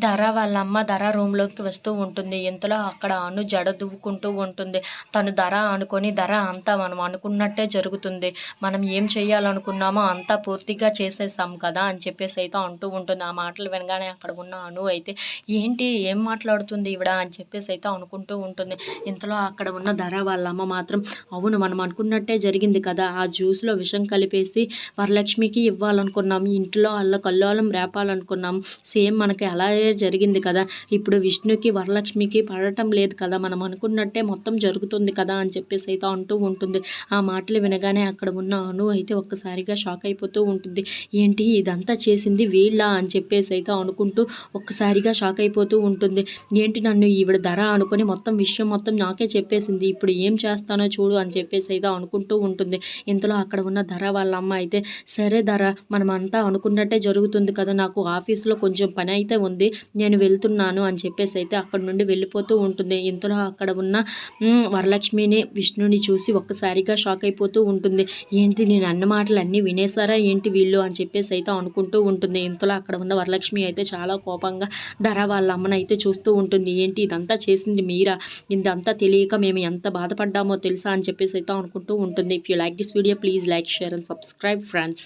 ధర వాళ్ళ అమ్మ ధర రూమ్లోకి వస్తూ ఉంటుంది. ఇంతలో అక్కడ అను జడ దువ్వుకుంటూ ఉంటుంది. తను ధర అనుకొని ధర అంతా మనం అనుకున్నట్టే జరుగుతుంది. మనం ఏం చేయాలనుకున్నామో అంతా పూర్తిగా చేసేసాం కదా అని చెప్పేసి అయితే అంటూ ఉంటుంది. ఆ మాటలు వినగానే అక్కడ ఉన్న అను అయితే ఏంటి ఏం మాట్లాడుతుంది ఈవిడ అని చెప్పేసి అయితే అనుకుంటూ ఉంటుంది. ఇంతలో అక్కడ ఉన్న ధర వాళ్ళ అమ్మ మాత్రం అవును మనం అనుకున్నట్టే జరిగింది కదా, ఆ జ్యూస్లో విషం కలిపేసి వరలక్ష్మికి ఇవ్వాలనుకున్నాము, ఇంట్లో వాళ్ళ కల్లోలం రేపాలనుకున్నాము, సేమ్ మనకి అలాగే జరిగింది కదా, ఇప్పుడు విష్ణుకి వరలక్ష్మికి పడటం లేదు కదా, మనం అనుకున్నట్టే మొత్తం జరుగుతుంది కదా అని చెప్పేసి అయితే అంటూ ఉంటుంది. ఆ మాటలు వినగానే అక్కడ ఉన్న అను అయితే ఒక్కసారిగా షాక్ అయిపోతూ ఉంటుంది. ఏంటి ఇదంతా చేసింది వీళ్ళ అని చెప్పేసి అయితే అనుకుంటూ ఒక్కసారిగా షాక్ అయిపోతూ ఉంటుంది. ఏంటి నన్ను ఈవిడ ధర అనుకొని మొత్తం విషయం మొత్తం నాకే చెప్పేసింది, ఇప్పుడు ఏం చేస్తానో చూడు అని చెప్పేసి అయితే అనుకుంటూ ఉంటుంది. ఇంతలో అక్కడ ఉన్న ధర వాళ్ళ అమ్మ అయితే సరే ధర మనమంతా అనుకున్నట్టే జరుగుతుంది కదా, నాకు ఆఫీస్లో కొంచెం పని అయితే ఉంది, నేను వెళ్తున్నాను అని చెప్పేసి అయితే అక్కడ నుండి వెళ్ళిపోతూ ఉంటుంది. ఇంతలో అక్కడ ఉన్న వరలక్ష్మిని విష్ణుని చూసి ఒక్కసారిగా షాక్ అయిపోతూ ఉంటుంది. ఏంటి నేను అన్న మాటలు అన్నీ వినేసారా ఏంటి వీళ్ళు అని చెప్పేసి అయితే అనుకుంటూ ఉంటుంది. ఇంతలో అక్కడ ఉన్న వరలక్ష్మి అయితే చాలా కోపంగా ధర వాళ్ళ అమ్మనైతే చూస్తూ ఉంటుంది. ఏంటి ఇదంతా చేసింది మీరా, ఇదంతా తెలియక మేము ఎంత బాధపడ్డామో తెలుసా అని చెప్పేసి అయితే అనుకుంటూ ఉంటుంది. If you like this video please like share and subscribe friends.